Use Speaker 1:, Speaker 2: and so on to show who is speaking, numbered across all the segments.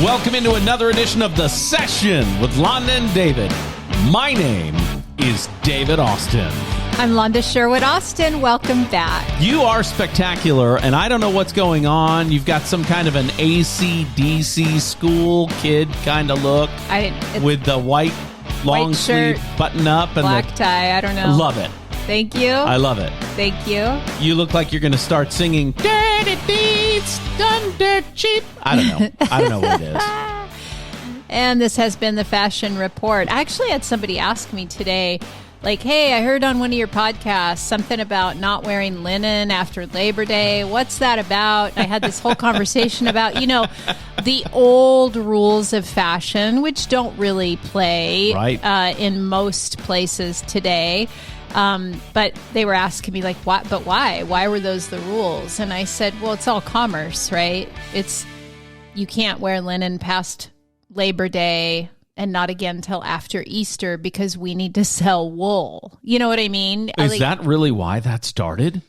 Speaker 1: Welcome into another edition of The Session with Londa and David. My name is David Austin.
Speaker 2: I'm Londa Sherwood Austin. Welcome back.
Speaker 1: You are spectacular, and I don't know what's going on. You've got some kind of an AC/DC school kid kind of look with the white long
Speaker 2: shirt,
Speaker 1: sleeve button up and
Speaker 2: black tie. I don't know.
Speaker 1: Love it.
Speaker 2: Thank you.
Speaker 1: I love it.
Speaker 2: Thank you.
Speaker 1: You look like you're going to start singing Dirty Deeds Done Dirt Cheap. I don't know. I don't know what it is.
Speaker 2: And this has been the Fashion Report. I actually had somebody ask me today, like, hey, I heard on one of your podcasts something about not wearing linen after Labor Day. What's that about? I had this whole conversation about, the old rules of fashion, which don't really play in most places today. But they were asking me, like, what? But why? Why were those the rules? And I said, well, it's all commerce, right? You can't wear linen past Labor Day and not again till after Easter because we need to sell wool. You know what I mean?
Speaker 1: Is that really why that started?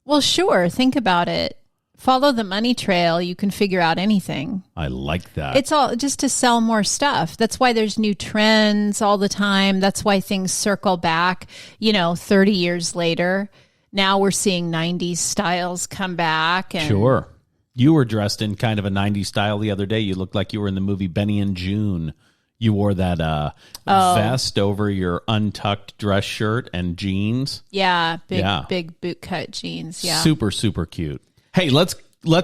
Speaker 2: Well, sure. Think about it. Follow the money trail. You can figure out anything.
Speaker 1: I like that.
Speaker 2: It's all just to sell more stuff. That's why there's new trends all the time. That's why things circle back, 30 years later. Now we're seeing 90s styles come back. And
Speaker 1: sure. You were dressed in kind of a 90s style the other day. You looked like you were in the movie Benny and June. You wore that vest over your untucked dress shirt and jeans.
Speaker 2: Yeah, big boot cut jeans. Yeah,
Speaker 1: super, super cute. Hey, let's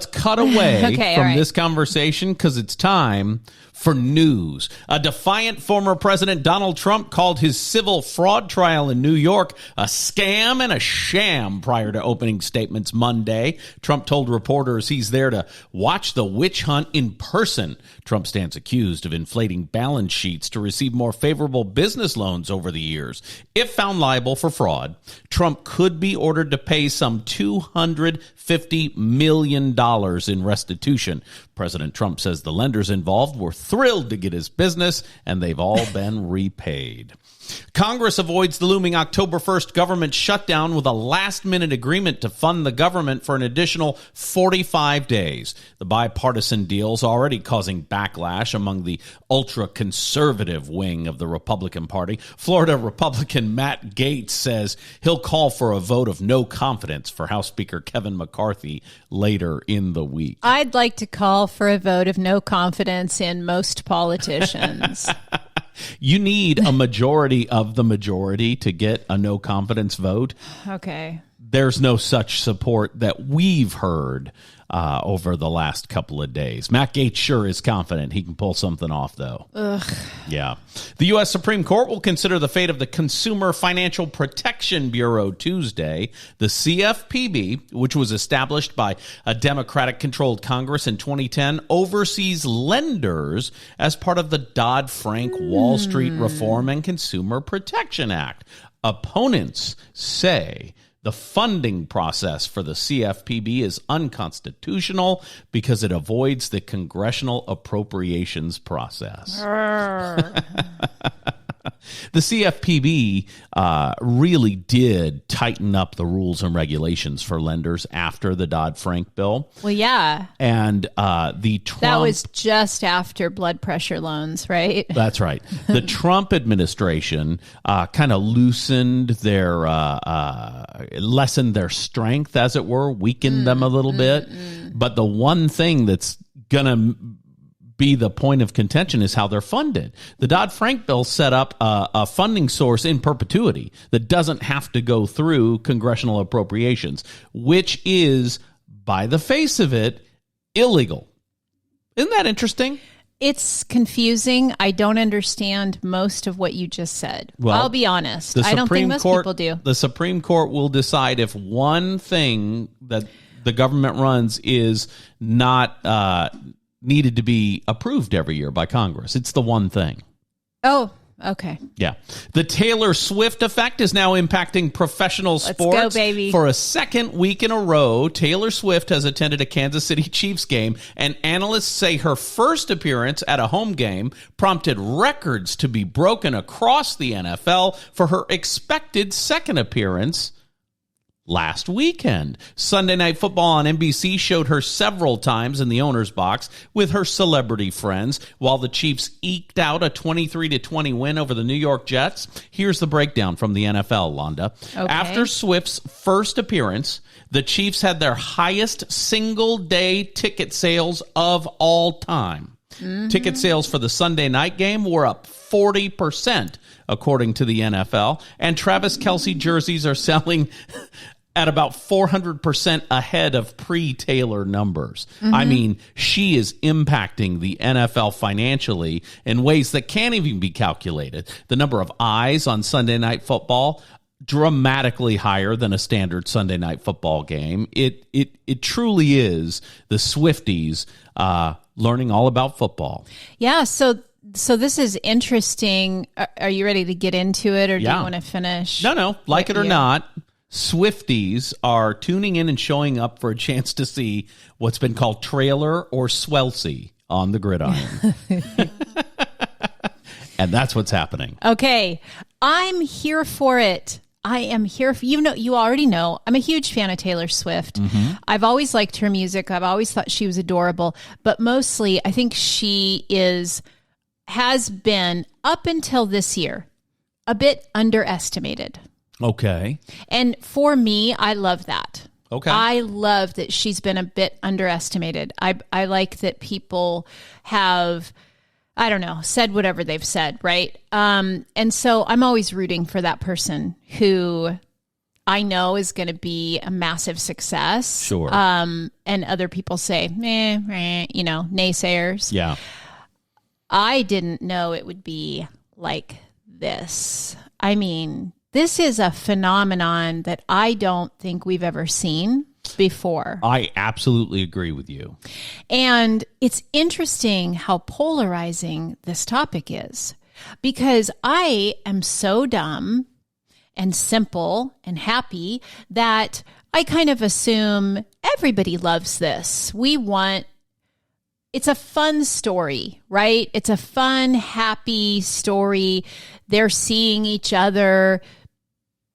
Speaker 1: cut away from this conversation because it's time for news. A defiant former President Donald Trump called his civil fraud trial in New York a scam and a sham prior to opening statements Monday. Trump told reporters he's there to watch the witch hunt in person. Trump stands accused of inflating balance sheets to receive more favorable business loans over the years. If found liable for fraud, Trump could be ordered to pay some $250 million in restitution. President Trump says the lenders involved were thrilled to get his business, and they've all been repaid. Congress avoids the looming October 1st government shutdown with a last-minute agreement to fund the government for an additional 45 days. The bipartisan deal is already causing backlash among the ultra-conservative wing of the Republican Party. Florida Republican Matt Gaetz says he'll call for a vote of no confidence for House Speaker Kevin McCarthy later in the week.
Speaker 2: I'd like to call for a vote of no confidence in most politicians.
Speaker 1: You need a majority of the majority to get a no confidence vote.
Speaker 2: Okay.
Speaker 1: There's no such support that we've heard over the last couple of days. Matt Gaetz sure is confident he can pull something off, though.
Speaker 2: Ugh.
Speaker 1: Yeah. The U.S. Supreme Court will consider the fate of the Consumer Financial Protection Bureau Tuesday. The CFPB, which was established by a Democratic-controlled Congress in 2010, oversees lenders as part of the Dodd-Frank Wall Street Reform and Consumer Protection Act. Opponents say the funding process for the CFPB is unconstitutional because it avoids the congressional appropriations process. The CFPB really did tighten up the rules and regulations for lenders after the Dodd-Frank bill.
Speaker 2: Well, yeah.
Speaker 1: And the Trump...
Speaker 2: That was just after blood pressure loans, right?
Speaker 1: That's right. The Trump administration kind of loosened their... lessened their strength, as it were, weakened them a little bit. But the one thing that's going to be the point of contention is how they're funded. The Dodd-Frank bill set up a funding source in perpetuity that doesn't have to go through congressional appropriations, which is, by the face of it, illegal. Isn't that interesting?
Speaker 2: It's confusing. I don't understand most of what you just said. Well, I'll be honest. I don't think most people do.
Speaker 1: The Supreme Court will decide if one thing that the government runs is not needed to be approved every year by Congress. It's the one thing.
Speaker 2: Oh, okay.
Speaker 1: Yeah. The Taylor Swift effect is now impacting professional sports.
Speaker 2: Let's go, baby.
Speaker 1: For a second week in a row, Taylor Swift has attended a Kansas City Chiefs game, and analysts say her first appearance at a home game prompted records to be broken across the NFL for her expected second appearance last weekend. Sunday Night Football on NBC showed her several times in the owner's box with her celebrity friends while the Chiefs eked out a 23-20 win over the New York Jets. Here's the breakdown from the NFL, Londa. Okay. After Swift's first appearance, the Chiefs had their highest single-day ticket sales of all time. Mm-hmm. Ticket sales for the Sunday night game were up 40%, according to the NFL, and Travis Kelce jerseys are selling at about 400% ahead of pre-Taylor numbers. Mm-hmm. I mean, she is impacting the NFL financially in ways that can't even be calculated. The number of eyes on Sunday Night Football, dramatically higher than a standard Sunday Night Football game. It truly is the Swifties learning all about football.
Speaker 2: Yeah, so this is interesting. Are you ready to get into it, or do you want to finish?
Speaker 1: No. Like it or not, Swifties are tuning in and showing up for a chance to see what's been called trailer or swelsey on the gridiron. And that's what's happening.
Speaker 2: Okay. I'm here for it. I am here for, you already know, I'm a huge fan of Taylor Swift. Mm-hmm. I've always liked her music. I've always thought she was adorable, but mostly I think she has been, up until this year, a bit underestimated.
Speaker 1: Okay.
Speaker 2: And for me, I love that.
Speaker 1: Okay.
Speaker 2: I love that she's been a bit underestimated. I like that people have, I don't know, said whatever they've said, right? And so I'm always rooting for that person who I know is going to be a massive success.
Speaker 1: Sure.
Speaker 2: And other people say, naysayers.
Speaker 1: Yeah.
Speaker 2: I didn't know it would be like this. I mean, this is a phenomenon that I don't think we've ever seen before.
Speaker 1: I absolutely agree with you.
Speaker 2: And it's interesting how polarizing this topic is, because I am so dumb and simple and happy that I kind of assume everybody loves this. It's a fun story, right? It's a fun, happy story. They're seeing each other.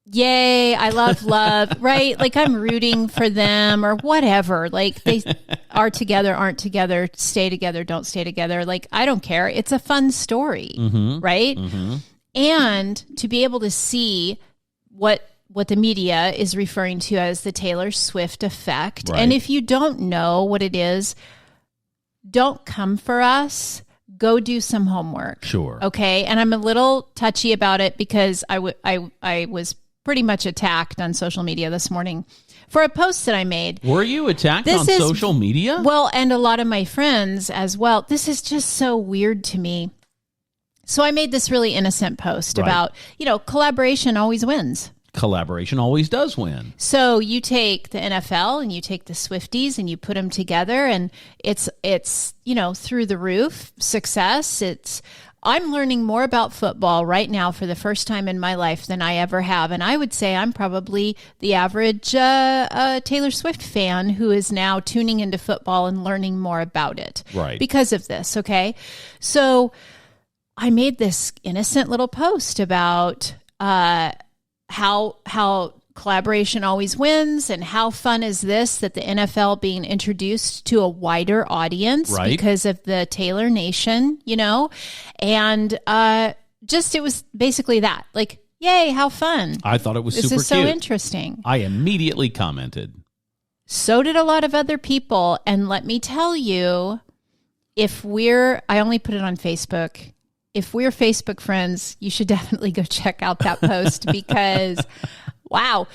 Speaker 2: Yay, I love, right? Like, I'm rooting for them or whatever. Like, they are together, aren't together, stay together, don't stay together. Like, I don't care. It's a fun story, right? Mm-hmm. And to be able to see what the media is referring to as the Taylor Swift effect. Right. And if you don't know what it is, don't come for us. Go do some homework.
Speaker 1: Sure.
Speaker 2: Okay. And I'm a little touchy about it because I was pretty much attacked on social media this morning for a post that I made.
Speaker 1: Were you attacked on social media?
Speaker 2: Well, and a lot of my friends as well. This is just so weird to me. So I made this really innocent post about, collaboration always wins.
Speaker 1: Collaboration always does win.
Speaker 2: So you take the NFL and you take the Swifties and you put them together, and it's through the roof success. I'm learning more about football right now for the first time in my life than I ever have. And I would say I'm probably the average Taylor Swift fan who is now tuning into football and learning more about it.
Speaker 1: Right.
Speaker 2: Because of this, okay? So I made this innocent little post about how collaboration always wins, and how fun is this that the NFL being introduced to a wider audience because of the Taylor Nation, and it was basically that, like, yay, how fun.
Speaker 1: I thought it was super cute.
Speaker 2: This is so interesting.
Speaker 1: I immediately commented.
Speaker 2: So did a lot of other people. And let me tell you, I only put it on Facebook. If we're Facebook friends, you should definitely go check out that post because, wow,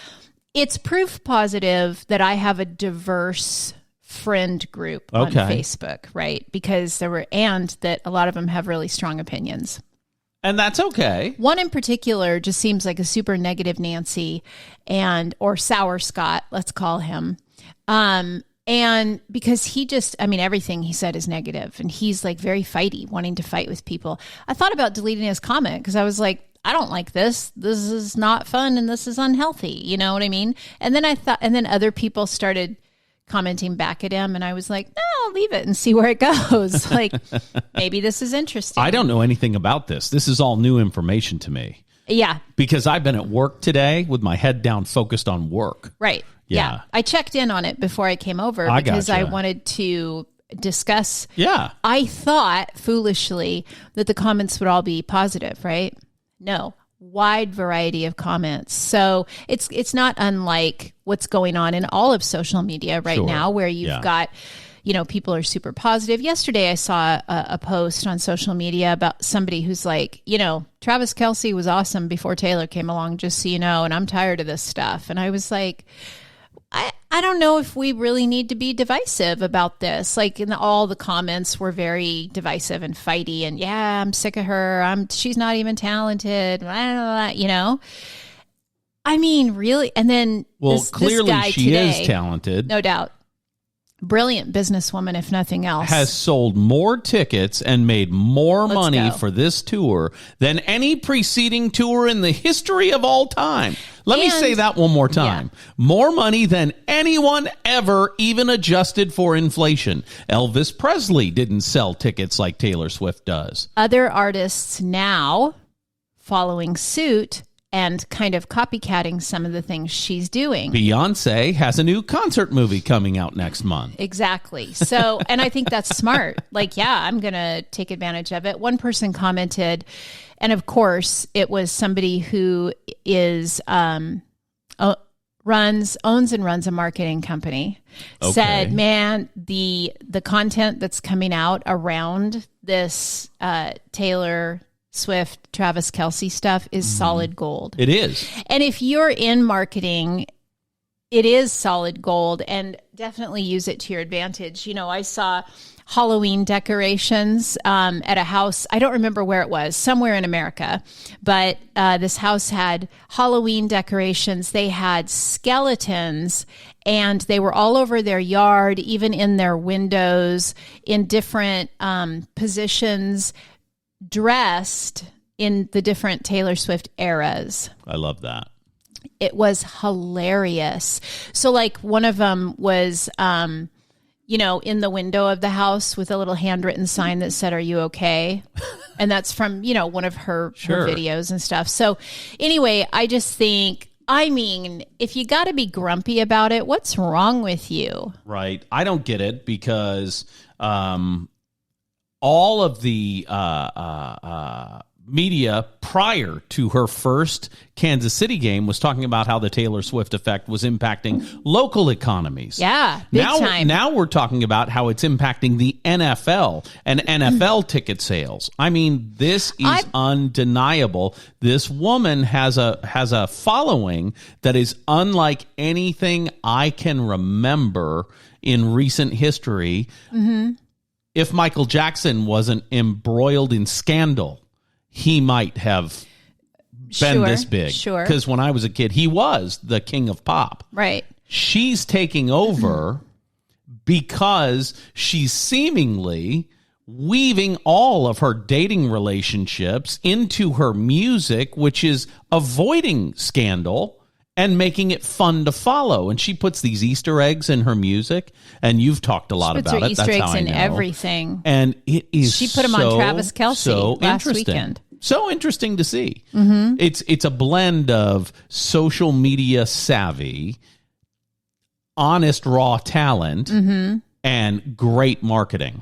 Speaker 2: it's proof positive that I have a diverse friend group on Facebook, right? Because that a lot of them have really strong opinions.
Speaker 1: And that's okay.
Speaker 2: One in particular just seems like a super negative Nancy or sour Scott, let's call him. And because he everything he said is negative, and he's like very fighty, wanting to fight with people. I thought about deleting his comment because I was like, I don't like this. This is not fun, and this is unhealthy. You know what I mean? And then other people started commenting back at him, and I was like, no, I'll leave it and see where it goes. Like, maybe this is interesting.
Speaker 1: I don't know anything about this. This is all new information to me.
Speaker 2: Yeah.
Speaker 1: Because I've been at work today with my head down, focused on work.
Speaker 2: Right. Yeah. I checked in on it before I came over because I wanted to discuss.
Speaker 1: Yeah.
Speaker 2: I thought foolishly that the comments would all be positive, right? No. Wide variety of comments. So it's not unlike what's going on in all of social media right now, where you've got, people are super positive. Yesterday, I saw a post on social media about somebody who's like, Travis Kelce was awesome before Taylor came along, just so you know, and I'm tired of this stuff. And I was like, I don't know if we really need to be divisive about this. Like, all the comments were very divisive and fighty, and I'm sick of her. She's not even talented. I mean, really? And then
Speaker 1: clearly
Speaker 2: this guy
Speaker 1: she
Speaker 2: today,
Speaker 1: is talented.
Speaker 2: No doubt. Brilliant businesswoman, if nothing else.
Speaker 1: Has sold more tickets and made more money for this tour than any preceding tour in the history of all time. Let me say that one more time. Yeah. More money than anyone ever, even adjusted for inflation. Elvis Presley didn't sell tickets like Taylor Swift does.
Speaker 2: Other artists now following suit and kind of copycatting some of the things she's doing.
Speaker 1: Beyonce has a new concert movie coming out next month.
Speaker 2: Exactly. So, and I think that's smart. Like, I'm going to take advantage of it. One person commented, and of course, it was somebody who is owns and runs a marketing company. Okay. Said, man, the content that's coming out around this Taylor Swift, Travis Kelce stuff is solid gold.
Speaker 1: It is.
Speaker 2: And if you're in marketing, it is solid gold, and definitely use it to your advantage. I saw Halloween decorations at a house. I don't remember where it was, somewhere in America, but this house had Halloween decorations. They had skeletons, and they were all over their yard, even in their windows, in different positions, dressed in the different Taylor Swift eras.
Speaker 1: I love that.
Speaker 2: It was hilarious. So like one of them was, in the window of the house with a little handwritten sign that said, "Are you okay?" And that's from, one of her videos and stuff. So anyway, I just think, if you got to be grumpy about it, what's wrong with you?
Speaker 1: Right. I don't get it because, all of the media prior to her first Kansas City game was talking about how the Taylor Swift effect was impacting local economies.
Speaker 2: Yeah, big time.
Speaker 1: Now we're talking about how it's impacting the NFL and NFL ticket sales. I mean, this is undeniable. This woman has a following that is unlike anything I can remember in recent history. Mm-hmm. If Michael Jackson wasn't embroiled in scandal, he might have been this big.
Speaker 2: Sure.
Speaker 1: Because when I was a kid, he was the king of pop.
Speaker 2: Right.
Speaker 1: She's taking over because she's seemingly weaving all of her dating relationships into her music, which is avoiding scandal and making it fun to follow. And she puts these Easter eggs in her music, and you've talked a lot about it.
Speaker 2: Easter
Speaker 1: eggs
Speaker 2: in everything.
Speaker 1: And it is
Speaker 2: She put them on Travis Kelce last
Speaker 1: interesting.
Speaker 2: Weekend.
Speaker 1: So interesting to see. Mm-hmm. It's a blend of social media savvy, honest raw talent, and great marketing.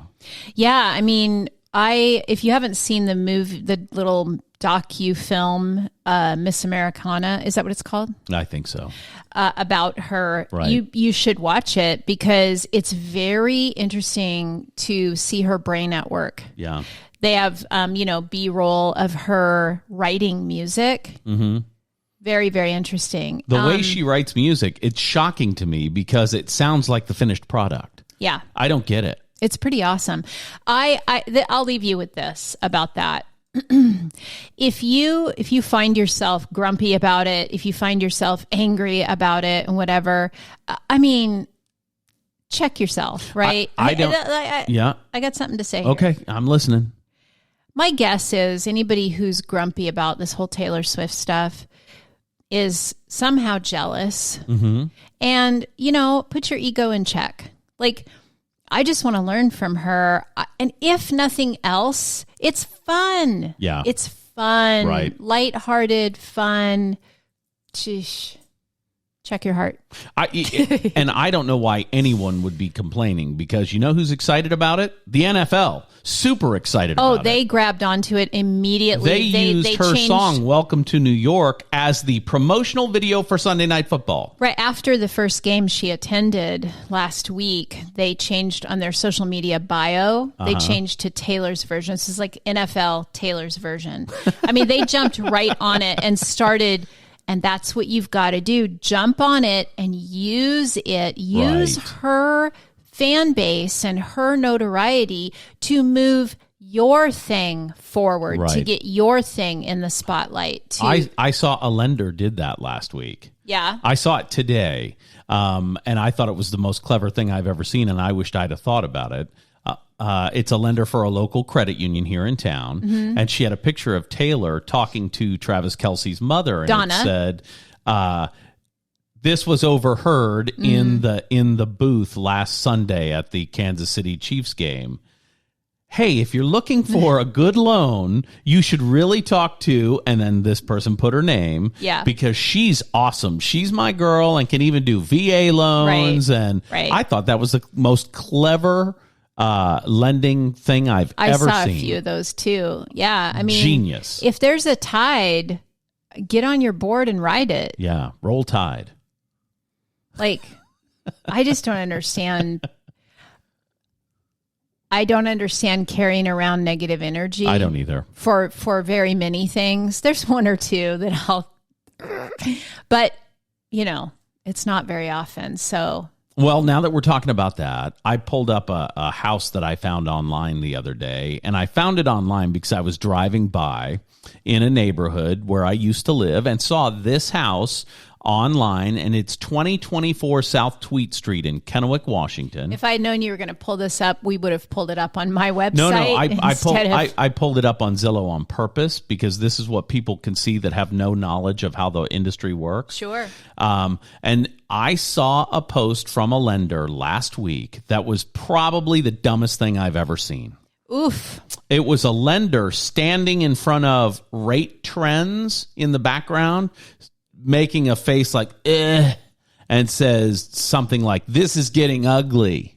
Speaker 2: Yeah, I mean, if you haven't seen the movie, the little docu-film, Miss Americana, is that what it's called?
Speaker 1: I think so.
Speaker 2: About her,
Speaker 1: right.
Speaker 2: You should watch it because it's very interesting to see her brain at work.
Speaker 1: Yeah.
Speaker 2: They have, B-roll of her writing music. Mm-hmm. Very, very interesting.
Speaker 1: The way she writes music, it's shocking to me because it sounds like the finished product.
Speaker 2: Yeah.
Speaker 1: I don't get it.
Speaker 2: It's pretty awesome. I'll leave you with this about that. If you find yourself grumpy about it, if you find yourself angry about it and whatever, check yourself, right?
Speaker 1: I
Speaker 2: got something to say here.
Speaker 1: Okay, I'm listening.
Speaker 2: My guess is anybody who's grumpy about this whole Taylor Swift stuff is somehow jealous. Mm-hmm. And, put your ego in check. Like, I just want to learn from her. And if nothing else, it's fun.
Speaker 1: Yeah.
Speaker 2: It's fun,
Speaker 1: right.
Speaker 2: lighthearted, fun. Sheesh. Check your heart.
Speaker 1: And I don't know why anyone would be complaining, because you know who's excited about it? The NFL. Super excited about it.
Speaker 2: Oh, they grabbed onto it immediately.
Speaker 1: They used her song, Welcome to New York, as the promotional video for Sunday Night Football.
Speaker 2: Right after the first game she attended last week, they changed on their social media bio. They changed to Taylor's version. This is like NFL Taylor's version. I mean, they jumped right on it and started... And that's what you've got to do. Jump on it and use it. Use her fan base and her notoriety to move your thing forward, to get your thing in the spotlight.
Speaker 1: I saw a lender did that last week.
Speaker 2: Yeah.
Speaker 1: I saw it today, and I thought it was the most clever thing I've ever seen, and I wished I'd have thought about it. It's a lender for a local credit union here in town, and she had a picture of Taylor talking to Travis Kelce's mother, and
Speaker 2: Donna.
Speaker 1: It said, "This was overheard in the booth last Sunday at the Kansas City Chiefs game. Hey, if you're looking for a good loan, you should really talk to," and then this person put her name, because she's awesome. She's my girl and can even do VA loans, and I thought that was the most clever lending thing I've ever seen.
Speaker 2: I saw a few of those too. Yeah, I mean,
Speaker 1: genius.
Speaker 2: If there's a tide, get on your board and ride it.
Speaker 1: Yeah, roll tide.
Speaker 2: Like, I just don't understand. I don't understand carrying around negative energy.
Speaker 1: I don't either.
Speaker 2: For very many things. There's one or two that I'll, but you know, it's not very often. So.
Speaker 1: Well, now that we're talking about that, I pulled up a house that I found online the other day, and I found it online because I was driving by in a neighborhood where I used to live and saw this house online, and it's 2024 South Tweet Street in Kennewick, Washington.
Speaker 2: If I had known you were going to pull this up, we would have pulled it up on my website.
Speaker 1: No, I pulled it up on Zillow on purpose, because this is what people can see that have no knowledge of how the industry works.
Speaker 2: Sure.
Speaker 1: And I saw a post from a lender last week that was probably the dumbest thing I've ever seen.
Speaker 2: Oof.
Speaker 1: It was a lender standing in front of rate trends in the background, making a face like, and says something like, "This is getting ugly."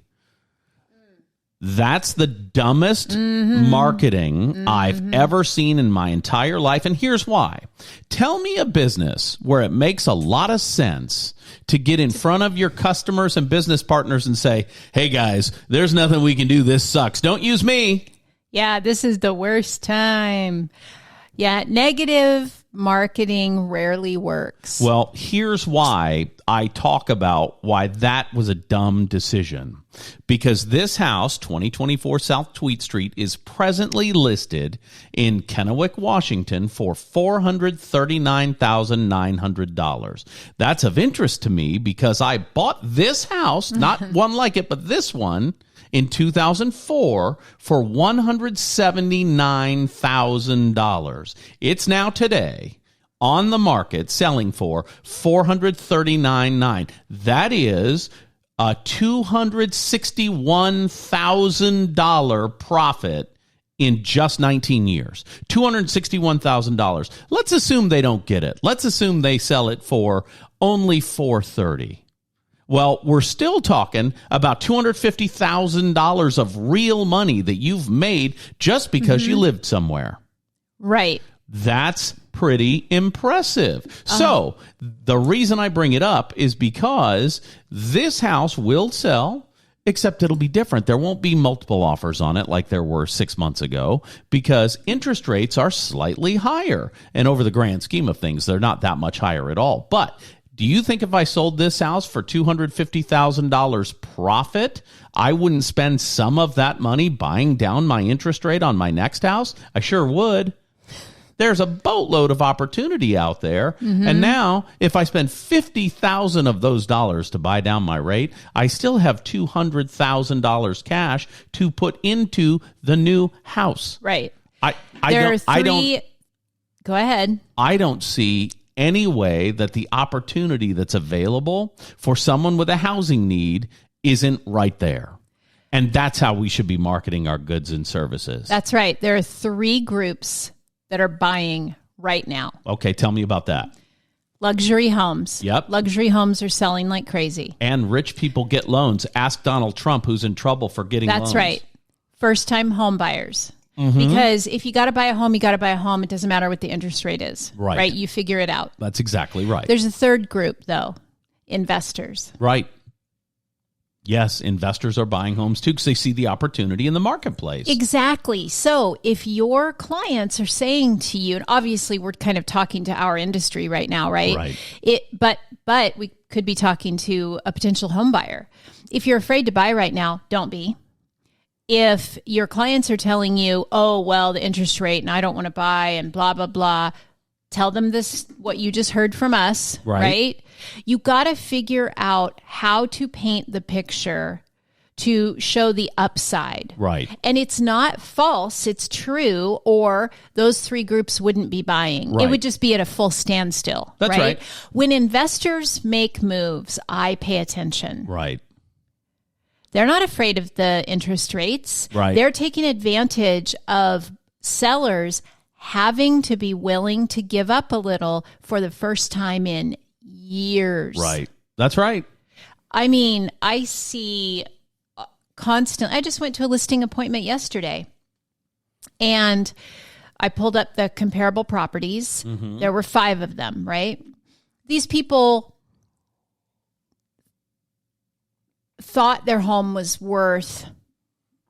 Speaker 1: That's the dumbest marketing I've ever seen in my entire life. And here's why. Tell me a business where it makes a lot of sense to get in front of your customers and business partners and say, "Hey guys, there's nothing we can do. This sucks. Don't use me."
Speaker 2: Yeah, this is the worst time. Yeah, negative marketing rarely works.
Speaker 1: Well, here's why I talk about why that was a dumb decision. Because this house, 2024 South Tweet Street, is presently listed in Kennewick, Washington for $439,900. That's of interest to me because I bought this house, not one like it, but this one, in 2004 for $179,000. It's now today on the market selling for $439,900. That is a $261,000 profit in just 19 years. $261,000. Let's assume they don't get it. Let's assume they sell it for only $430,000. Well, we're still talking about $250,000 of real money that you've made just because you lived somewhere.
Speaker 2: Right.
Speaker 1: That's pretty impressive. So the reason I bring it up is because this house will sell, except it'll be different. There won't be multiple offers on it like there were 6 months ago because interest rates are slightly higher. And over the grand scheme of things, they're not that much higher at all. But do you think if I sold this house for $250,000 profit, I wouldn't spend some of that money buying down my interest rate on my next house? I sure would. There's a boatload of opportunity out there. And now, if I spend $50,000 of those dollars to buy down my rate, I still have $200,000 cash to put into the new house.
Speaker 2: Right.
Speaker 1: Go
Speaker 2: ahead.
Speaker 1: I don't see any way that the opportunity that's available for someone with a housing need isn't right there. And that's how we should be marketing our goods and services.
Speaker 2: That's right. There are three groups that are buying right now.
Speaker 1: Okay, tell me about that.
Speaker 2: Luxury homes.
Speaker 1: Yep.
Speaker 2: Luxury homes are selling like crazy.
Speaker 1: And rich people get loans. Ask Donald Trump, who's in trouble for getting loans.
Speaker 2: That's right. First-time home buyers. Because if you got to buy a home, you got to buy a home. It doesn't matter what the interest rate is. Right? You figure it out.
Speaker 1: That's exactly right.
Speaker 2: There's a third group, though. Investors.
Speaker 1: Right. Yes, investors are buying homes too because they see the opportunity in the marketplace.
Speaker 2: Exactly. So if your clients are saying to you, and obviously we're kind of talking to our industry right now, right?
Speaker 1: Right.
Speaker 2: But we could be talking to a potential home buyer. If you're afraid to buy right now, don't be. If your clients are telling you, oh, well, the interest rate and I don't want to buy and blah, blah, blah, tell them this, what you just heard from us, right? You got to figure out how to paint the picture to show the upside.
Speaker 1: Right.
Speaker 2: And it's not false, it's true, or those three groups wouldn't be buying.
Speaker 1: Right.
Speaker 2: It would just be at a full standstill.
Speaker 1: That's right.
Speaker 2: When investors make moves, I pay attention.
Speaker 1: Right.
Speaker 2: They're not afraid of the interest rates.
Speaker 1: Right.
Speaker 2: They're taking advantage of sellers having to be willing to give up a little for the first time in years.
Speaker 1: Right. That's right.
Speaker 2: I mean, I see constant. I just went to a listing appointment yesterday and I pulled up the comparable properties. There were 5 of them, right? These people thought their home was worth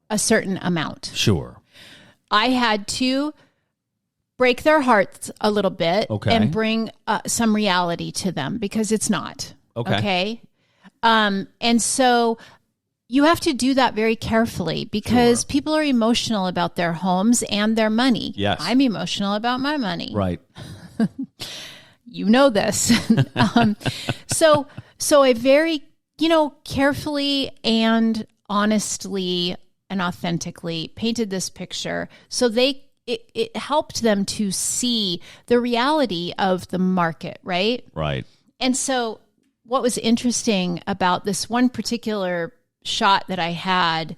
Speaker 2: a certain amount.
Speaker 1: Sure.
Speaker 2: I had to break their hearts a little bit and bring some reality to them because it's not. Okay. And so you have to do that very carefully because people are emotional about their homes and their money.
Speaker 1: Yes.
Speaker 2: I'm emotional about my money.
Speaker 1: Right.
Speaker 2: You know this. So I very, carefully and honestly and authentically painted this picture so it helped them to see the reality of the market, right?
Speaker 1: Right.
Speaker 2: And so what was interesting about this one particular shot that I had,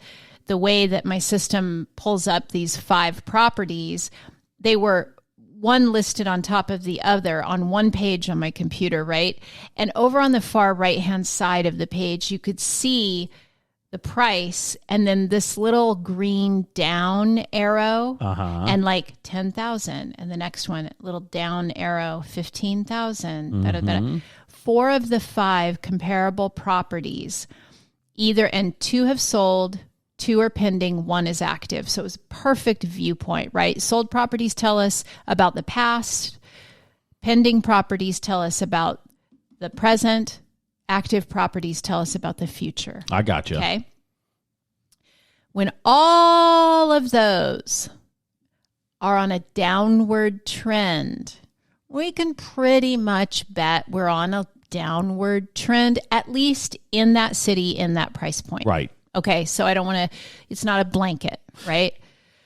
Speaker 2: the way that my system pulls up these 5 properties, they were one listed on top of the other on one page on my computer, right? And over on the far right-hand side of the page, you could see the price and then this little green down arrow and like 10,000. And the next one, little down arrow, 15,000. 4 of the 5 comparable properties, and 2 have sold, 2 are pending, 1 is active. So it was a perfect viewpoint, right? Sold properties tell us about the past. Pending properties tell us about the present. Active properties tell us about the future.
Speaker 1: I got you.
Speaker 2: Okay. When all of those are on a downward trend, we can pretty much bet we're on a downward trend, at least in that city, in that price point.
Speaker 1: Right.
Speaker 2: Okay, so I don't want to, it's not a blanket, right?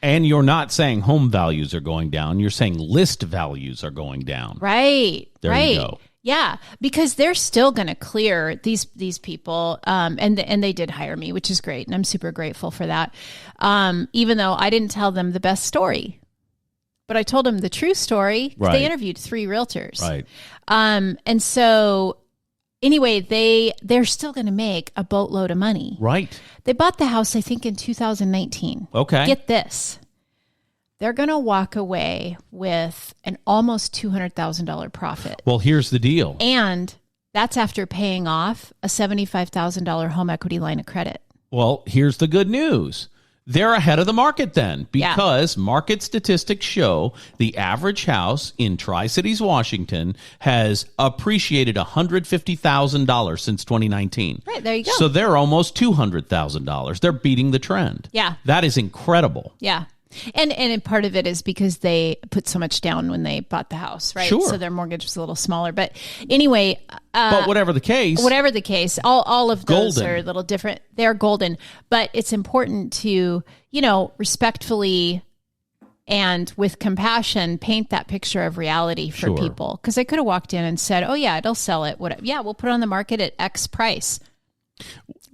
Speaker 1: And you're not saying home values are going down. You're saying list values are going down.
Speaker 2: Right.
Speaker 1: There you go.
Speaker 2: Yeah, because they're still going to clear these people, and they did hire me, which is great, and I'm super grateful for that. Even though I didn't tell them the best story, but I told them the true story.
Speaker 1: Right.
Speaker 2: They interviewed 3 realtors.
Speaker 1: Right.
Speaker 2: And so anyway, they're still going to make a boatload of money.
Speaker 1: Right.
Speaker 2: They bought the house, I think, in 2019.
Speaker 1: Okay.
Speaker 2: Get this. They're going to walk away with an almost $200,000 profit.
Speaker 1: Well, here's the deal.
Speaker 2: And that's after paying off a $75,000 home equity line of credit.
Speaker 1: Well, here's the good news. They're ahead of the market then because market statistics show the average house in Tri-Cities, Washington has appreciated $150,000 since 2019.
Speaker 2: Right, there you go.
Speaker 1: So they're almost $200,000. They're beating the trend.
Speaker 2: Yeah.
Speaker 1: That is incredible.
Speaker 2: Yeah. And part of it is because they put so much down when they bought the house, right?
Speaker 1: Sure.
Speaker 2: So their mortgage was a little smaller. But anyway.
Speaker 1: But whatever the case,
Speaker 2: all of those
Speaker 1: golden.
Speaker 2: are a little different. They're golden. But it's important to, respectfully and with compassion, paint that picture of reality for people. Because I could have walked in and said, oh, yeah, it'll sell it. Yeah, we'll put it on the market at X price.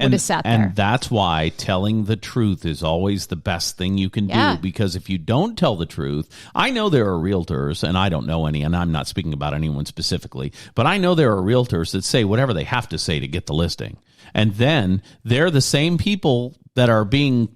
Speaker 2: would have sat there.
Speaker 1: And that's why telling the truth is always the best thing you can do, because if you don't tell the truth, I know there are realtors, and I don't know any, and I'm not speaking about anyone specifically, but I know there are realtors that say whatever they have to say to get the listing. And then they're the same people that are being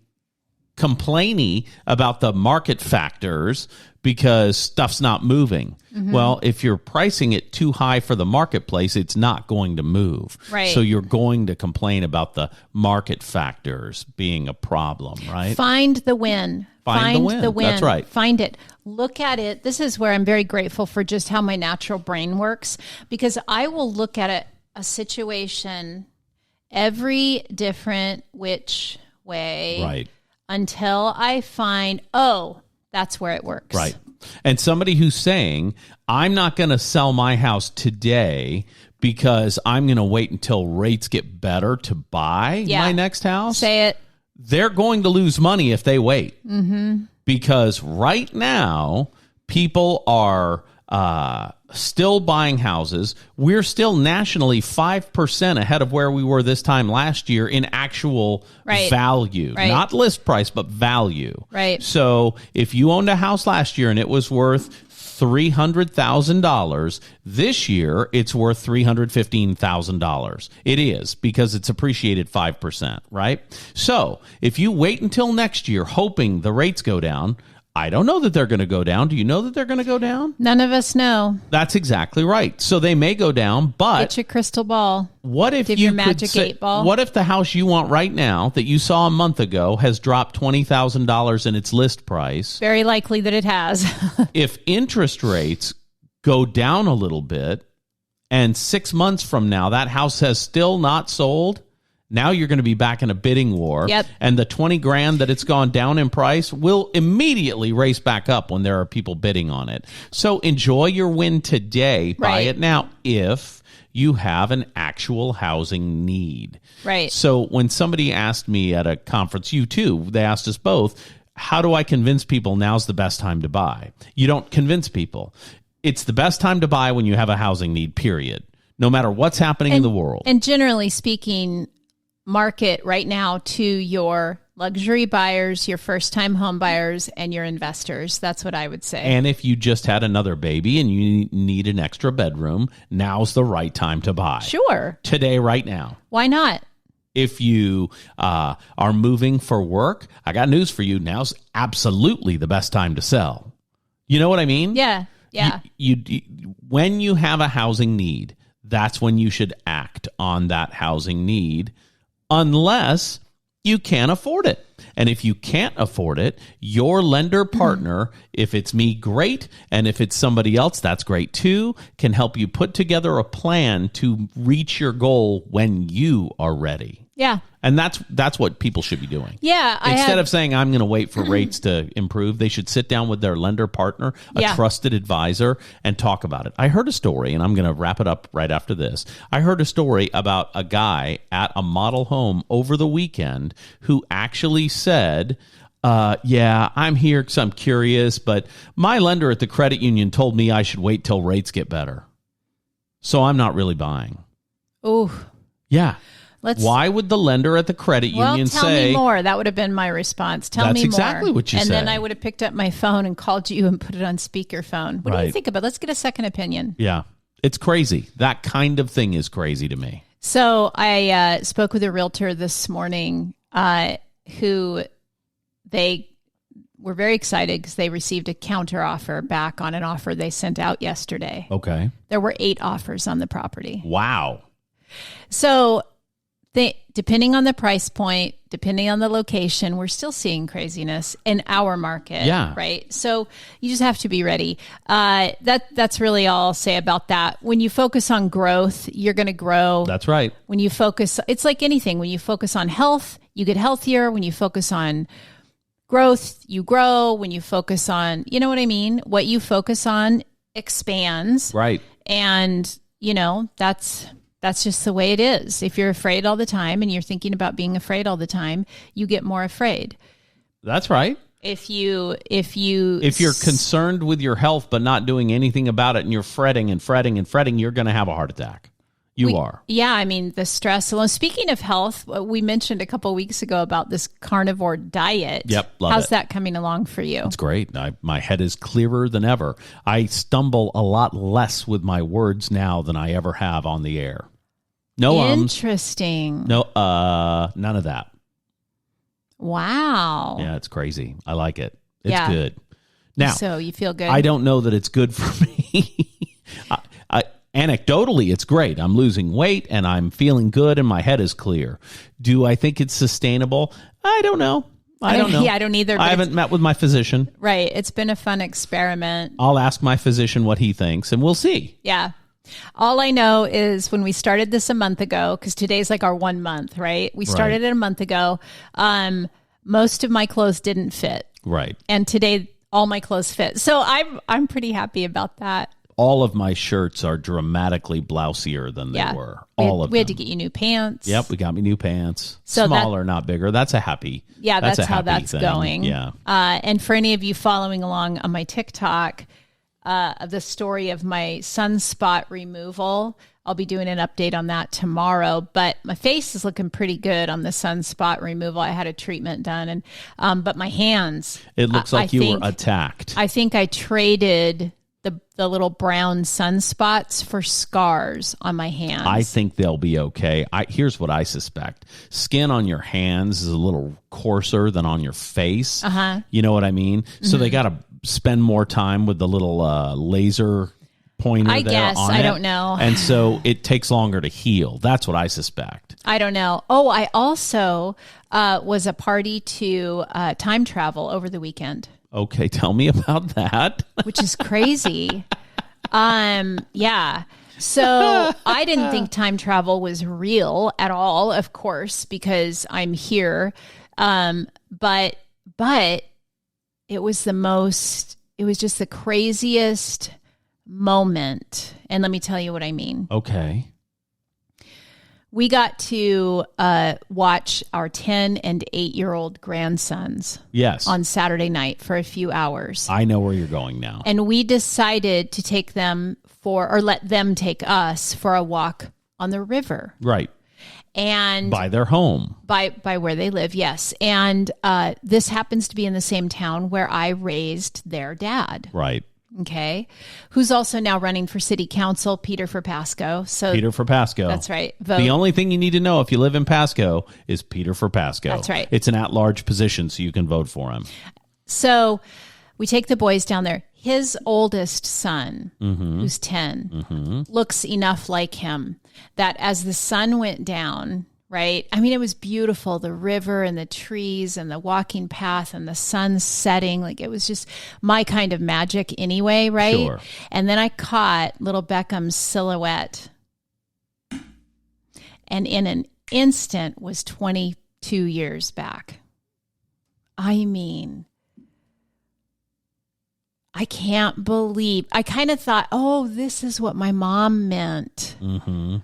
Speaker 1: complainy about the market factors because stuff's not moving. Mm-hmm. Well, if you're pricing it too high for the marketplace, it's not going to move.
Speaker 2: Right.
Speaker 1: So you're going to complain about the market factors being a problem, right?
Speaker 2: Find the win. Find the win.
Speaker 1: That's right.
Speaker 2: Find it. Look at it. This is where I'm very grateful for just how my natural brain works, because I will look at a situation every different which way.
Speaker 1: Right.
Speaker 2: Until I find, that's where it works.
Speaker 1: Right. And somebody who's saying, I'm not going to sell my house today because I'm going to wait until rates get better to buy my next house.
Speaker 2: Say it.
Speaker 1: They're going to lose money if they wait. Mm-hmm. Because right now, people are still buying houses. We're still nationally 5% ahead of where we were this time last year in actual value. Right. Not list price, but value.
Speaker 2: Right.
Speaker 1: So if you owned a house last year and it was worth $300,000, this year it's worth $315,000. It is, because it's appreciated 5%, right? So if you wait until next year hoping the rates go down, I don't know that they're going to go down. Do you know that they're going to go down?
Speaker 2: None of us know.
Speaker 1: That's exactly right. So they may go down, but
Speaker 2: get your crystal ball.
Speaker 1: What if
Speaker 2: your magic 8 ball?
Speaker 1: What if the house you want right now that you saw a month ago has dropped $20,000 in its list price?
Speaker 2: Very likely that it has.
Speaker 1: If interest rates go down a little bit, and 6 months from now that house has still not sold, now you're going to be back in a bidding war.
Speaker 2: Yep.
Speaker 1: And the $20,000 that it's gone down in price will immediately race back up when there are people bidding on it. So enjoy your win today. Buy it now if you have an actual housing need.
Speaker 2: Right.
Speaker 1: So when somebody asked me at a conference, you too, they asked us both, how do I convince people now's the best time to buy? You don't convince people. It's the best time to buy when you have a housing need, period. No matter what's happening in the world.
Speaker 2: And generally speaking, market right now to your luxury buyers, your first-time home buyers, and your investors. That's what I would say.
Speaker 1: And if you just had another baby and you need an extra bedroom, now's the right time to buy.
Speaker 2: Sure.
Speaker 1: Today, right now.
Speaker 2: Why not?
Speaker 1: If you are moving for work, I got news for you. Now's absolutely the best time to sell. You know what I mean?
Speaker 2: Yeah. Yeah.
Speaker 1: You when you have a housing need, that's when you should act on that housing need, unless you can't afford it. And if you can't afford it, your lender partner, if it's me, great. And if it's somebody else, that's great too, can help you put together a plan to reach your goal when you are ready.
Speaker 2: Yeah.
Speaker 1: And that's what people should be doing.
Speaker 2: Yeah.
Speaker 1: Instead of saying, I'm going to wait for rates to improve, they should sit down with their lender partner, a trusted advisor, and talk about it. I heard a story, and I'm going to wrap it up right after this. I heard a story about a guy at a model home over the weekend who actually said, I'm here because I'm curious, but my lender at the credit union told me I should wait till rates get better. So I'm not really buying.
Speaker 2: Oh.
Speaker 1: Yeah. Why would the lender at the credit union say...
Speaker 2: Well, tell me more. That would have been my response. Tell me more.
Speaker 1: That's exactly what you said.
Speaker 2: And then I would have picked up my phone and called you and put it on speakerphone. What do you think about it? Let's get a second opinion.
Speaker 1: Yeah. It's crazy. That kind of thing is crazy to me.
Speaker 2: So I spoke with a realtor this morning who they were very excited because they received a counter offer back on an offer they sent out yesterday.
Speaker 1: Okay.
Speaker 2: There were 8 offers on the property.
Speaker 1: Wow.
Speaker 2: So... depending on the price point, depending on the location, we're still seeing craziness in our market.
Speaker 1: Yeah.
Speaker 2: Right. So you just have to be ready. That's really all I'll say about that. When you focus on growth, you're going to grow.
Speaker 1: That's right.
Speaker 2: When you focus, it's like anything. When you focus on health, you get healthier. When you focus on growth, you grow. When you focus on, you know what I mean? What you focus on expands.
Speaker 1: Right.
Speaker 2: And, that's just the way it is. If you're afraid all the time and you're thinking about being afraid all the time, you get more afraid.
Speaker 1: That's right.
Speaker 2: If you're
Speaker 1: concerned with your health but not doing anything about it, and you're fretting and fretting and fretting, you're going to have a heart attack. You are.
Speaker 2: Yeah, I mean, the stress alone. Speaking of health, we mentioned a couple of weeks ago about this carnivore diet.
Speaker 1: Yep, love
Speaker 2: How's
Speaker 1: it.
Speaker 2: that coming along for you?
Speaker 1: It's great. My head is clearer than ever. I stumble a lot less with my words now than I ever have on the air. No
Speaker 2: Interesting.
Speaker 1: No, none of that.
Speaker 2: Wow.
Speaker 1: Yeah, it's crazy. I like it. It's good. Now,
Speaker 2: so you feel good?
Speaker 1: I don't know that it's good for me. Anecdotally, it's great. I'm losing weight and I'm feeling good and my head is clear. Do I think it's sustainable? I don't know. I don't know.
Speaker 2: Yeah, I don't either.
Speaker 1: I haven't met with my physician.
Speaker 2: Right. It's been a fun experiment.
Speaker 1: I'll ask my physician what he thinks and we'll see.
Speaker 2: Yeah. All I know is when we started this a month ago, because today's like our 1 month, right? We started it a month ago. Most of my clothes didn't fit.
Speaker 1: Right.
Speaker 2: And today all my clothes fit. So I'm pretty happy about that.
Speaker 1: All of my shirts are dramatically blousier than they were.
Speaker 2: We had to get you new pants.
Speaker 1: Yep, we got me new pants.
Speaker 2: So
Speaker 1: smaller, not bigger. That's a happy.
Speaker 2: Yeah, that's how that's
Speaker 1: thing.
Speaker 2: going.
Speaker 1: Yeah.
Speaker 2: And for any of you following along on my TikTok, the story of my sunspot removal, I'll be doing an update on that tomorrow. But my face is looking pretty good on the sunspot removal. I had a treatment done, and but my hands.
Speaker 1: It looks like you were attacked.
Speaker 2: I think I traded the little brown sunspots for scars on my hands.
Speaker 1: I think they'll be okay. Here's what I suspect. Skin on your hands is a little coarser than on your face. You know what I mean? So they got to spend more time with the little laser pointer
Speaker 2: I
Speaker 1: there
Speaker 2: guess.
Speaker 1: on
Speaker 2: I
Speaker 1: it.
Speaker 2: don't know.
Speaker 1: And so it takes longer to heal. That's what I suspect.
Speaker 2: I don't know. Oh, I also was a party to time travel over the weekend.
Speaker 1: Okay, tell me about that.
Speaker 2: Which is crazy. Yeah. So I didn't think time travel was real at all, of course, because I'm here. But it was just the craziest moment. And let me tell you what I mean.
Speaker 1: Okay.
Speaker 2: We got to watch our 10 and 8-year-old grandsons.
Speaker 1: Yes.
Speaker 2: On Saturday night for a few hours.
Speaker 1: I know where you're going now.
Speaker 2: And we decided to take them let them take us for a walk on the river.
Speaker 1: Right.
Speaker 2: And
Speaker 1: by their home.
Speaker 2: By where they live, yes. And this happens to be in the same town where I raised their dad.
Speaker 1: Right.
Speaker 2: Okay. Who's also now running for city council, Peter for Pasco. So
Speaker 1: Peter for Pasco.
Speaker 2: That's right. Vote.
Speaker 1: The only thing you need to know if you live in Pasco is Peter for Pasco.
Speaker 2: That's right.
Speaker 1: It's an at-large position, so you can vote for him.
Speaker 2: So we take the boys down there. His oldest son, who's 10, looks enough like him that as the sun went down, right? I mean, it was beautiful. The river and the trees and the walking path and the sun setting. Like, it was just my kind of magic anyway, right?
Speaker 1: Sure.
Speaker 2: And then I caught little Beckham's silhouette. And in an instant was 22 years back. I mean, I can't believe. I kind of thought, oh, this is what my mom meant,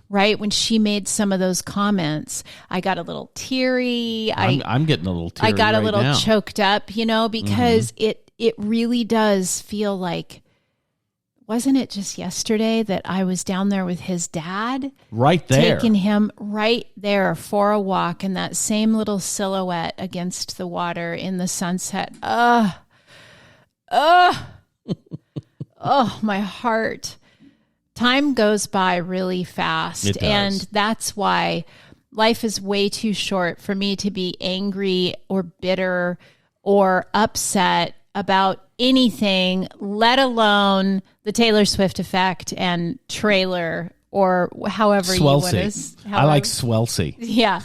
Speaker 2: right? When she made some of those comments, I got a little teary.
Speaker 1: I'm getting a little teary.
Speaker 2: I got a little
Speaker 1: now.
Speaker 2: choked up, because it really does feel like, wasn't it just yesterday that I was down there with his dad?
Speaker 1: Right there.
Speaker 2: Taking him right there for a walk in that same little silhouette against the water in the sunset. Oh, my heart. Time goes by really fast.
Speaker 1: It does.
Speaker 2: And that's why life is way too short for me to be angry or bitter or upset about anything, let alone the Taylor Swift effect and trailer or however you want to.
Speaker 1: I like swelsy.
Speaker 2: Yeah.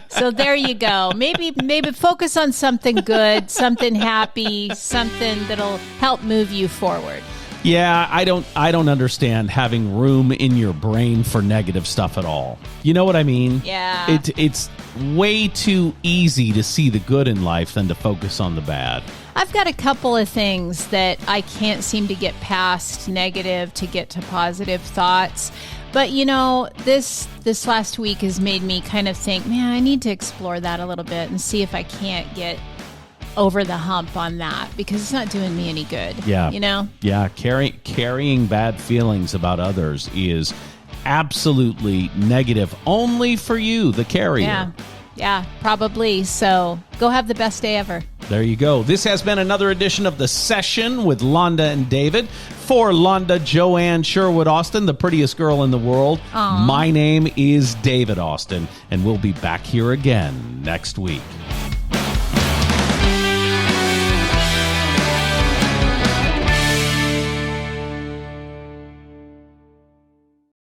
Speaker 2: So there you go. Maybe focus on something good, something happy, something that'll help move you forward.
Speaker 1: Yeah, I don't understand having room in your brain for negative stuff at all. You know what I mean?
Speaker 2: Yeah.
Speaker 1: It's way too easy to see the good in life than to focus on the bad.
Speaker 2: I've got a couple of things that I can't seem to get past negative to get to positive thoughts. But, this last week has made me kind of think, man, I need to explore that a little bit and see if I can't get over the hump on that, because it's not doing me any good.
Speaker 1: Yeah.
Speaker 2: You know?
Speaker 1: Yeah. Carrying bad feelings about others is absolutely negative only for you, the carrier.
Speaker 2: Yeah, probably. So go have the best day ever.
Speaker 1: There you go. This has been another edition of The Session with Londa and David. For Londa Joanne Sherwood Austin, the prettiest girl in the world, my name is David Austin, and we'll be back here again next week.